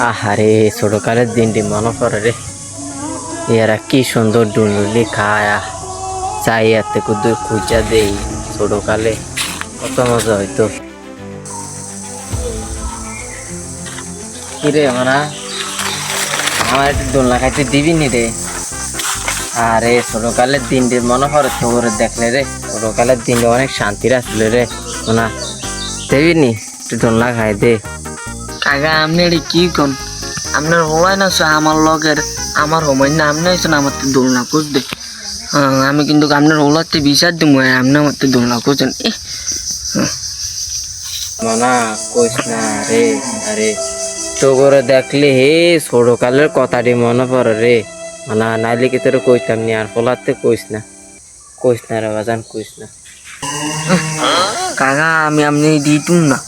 আহারে ছোটকালের দিনটি মনে পড়ে রে। এরা কি সুন্দর ডুলডুলি খায়া চাই এতে কুদুর খুঁজা দেই। ছোটকালে কত মজা হইতো। কিরে মানা, আমার একটু দোলনা খাইতে দিবি নি রে? আরে ছোটকালের দিনটি মনে পড়ে তো করে দেখলে রে। ছোটকালের দিনটা অনেক শান্তির আসলে রে। না দেবি নি একটু দোলনা খাই দে। কাকা আপনি এটি কি কোন? আপনার হলাই না আমার লগের আমার সময় না আপনি হয়েছেন আমার তো দোলনা খুঁজতে। আমি কিন্তু আপনার ওলাতে বিচার দিব, আপনি আমার তো দোলনা খুঁজছেন। মানা কইস না রে। আরে তো করে দেখলে হে ছোটকালের কথাটি মনে পড়ে রে। মানা নাইলে কি তোর কইতাম নি, আর ফলাতে কইস না রে বাজান, কইস না। কাকা আমি আপনি দিতুম না।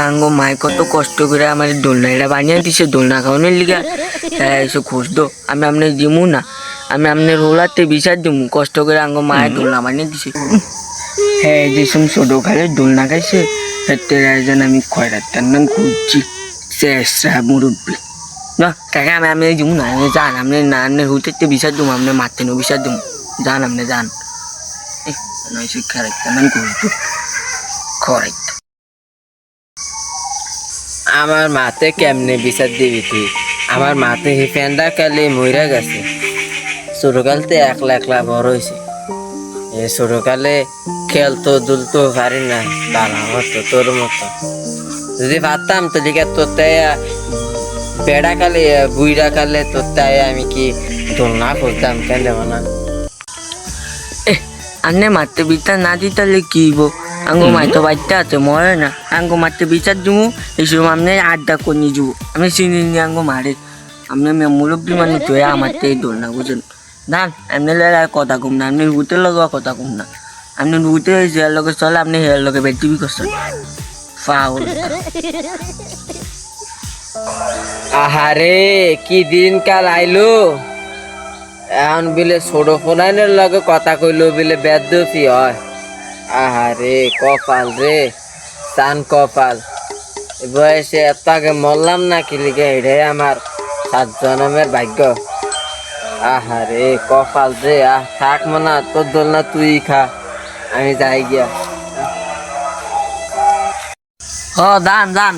আঙ্গ মায় কত কষ্ট করে আমার দোলনা এটা বানিয়ে দিছে, দোলনা খাওয়ানোর লিগা এসে খুঁজতো। আমি আপনি দিমু না, আমি আপনার ওলাতে বিচার দিমু। কষ্ট করে আঙ্গ মায়ের দোলনা বানিয়ে দিছে। হ্যাঁ যেসব ছোটকালের দোলনা খাইছে সেটার একজন আমি খয়রাতার নাম খুঁজছি চেষ্টা মুরব্বী না। কাকা আমি আপনি দিমু না, আপনি যান। আপনি না আপনার হুতে বিচার দিমু, আপনার মারতে নো বিচার দিমু। যান আপনি যান। শিক্ষার একটা নাম খুঁজতো খরাই। আমার মাতে কেমনে বিচার দিবি তুই? আমার মাতে হি ফ্যান্ডা কালে মইরা গেছে। ছোটকালতে একলা একলা বড় হয়েছে। এ ছোটকালে খেলতো দুলতো পারি না বাবা মতো তোর মতো। যদি পারতাম তো লিখে তোর তাই বেড়া কালে বুইরা কালে তোর তাই আমি কি দোলনা খুঁজতাম কেন দেব না? আপনি মারতে বিচার না দিতালে কি গো? আঙ্গো মাই তো বাচ্চা আছে মরে না। আঙ্গো মারতে বিচার দিব এইসব আপনি আড্ডা করে যাব। আমি চিনি নি আঙ্গো মারে। আপনি মুরব্বী মানুষ তো আমার তো এই দোলনা বুঝেন। দান এমনি আর কথা কম না, আপনি রুতে লগা কথা কম না। আপনি রুতে হয়েছে এর লগে চলে, আপনি হেয়ার লগে বেটিভি করছেন ফাউল। আহারে কি দিনকাল আইলো। এখন বিলে ছোট ফোনাইনের লগে কথা কইলো বিলে বেদফি হয়। আহারে কপাল রে, চান কপাল। বয়সে এত আগে মরলাম না কি লিগে, এটাই আমার 7 জন্মের ভাগ্য। আহারে কপাল রে। থাক মনা, তোর দোলনা তুই খা, আমি যাই গিয়া। দান দান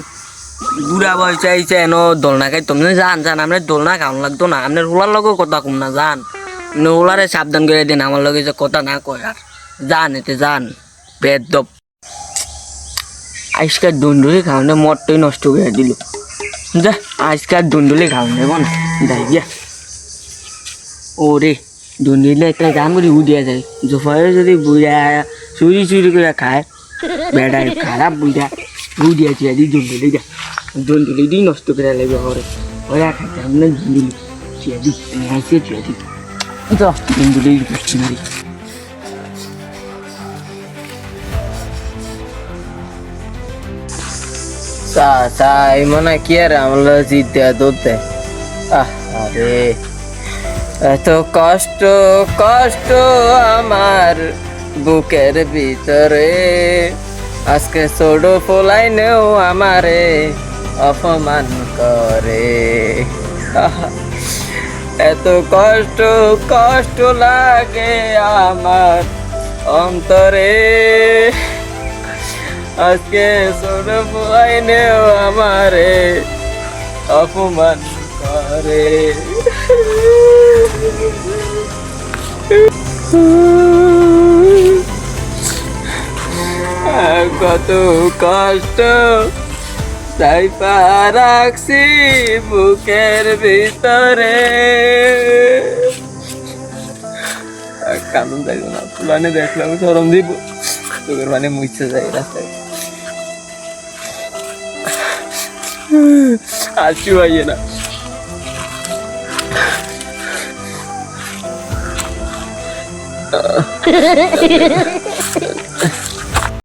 বুড়া বয়সে আইছে এন দোলনা খাই তুমি যান যান। আপনার দোলনা খাওয়ান লাগতো না, আপনার ওলার লগে কথা কম না। যান আপনি ওলারে সাবধান করে দিন, আমার লগে যে কথা না কয়। আর যান এতে যান বেদব। আজকাল দুন্দুলি খাওয়ানে মরটাই নষ্ট করে দিল। যা আজকাল দুন্দুলি খাওয়ান দেব না, যাই গিয়া। ওরে দুন্দুলি একটা গান করে উঠিয়া যায়। জোফারে যদি বুড়া চুরি চুরি করে খায়, বেড়ায় খারাপ বুড়া উঠিয়া চিয়া দিই দুন্দুলি দিই নষ্ট করে লাগবে। ওরে ওরা খাইতে আপনার দুন্দুলি চিয়া দিই হাসে চিয়া দিই তো দুন্দুলি করছি না রে। এই মনে কি আর আমলা জিতে ধরতে। আরে এত কষ্ট কষ্ট আমার বুকের ভিতরে, আজকে ছোট ফোলাইনেও আমারে অপমান করে। এত কষ্ট কষ্ট লাগে আমার অন্তরে, আজকে ছোট ফোলাইনেও আমারে অপমান করে। কত কষ্ট তাই রাখছি বুকের ভিতরে। কান্দন যাইব না, পুরানে দেখলাম সরম দিব তোর মানে মুছে যায় রাস্তায়। আজকে ভাইয়ে না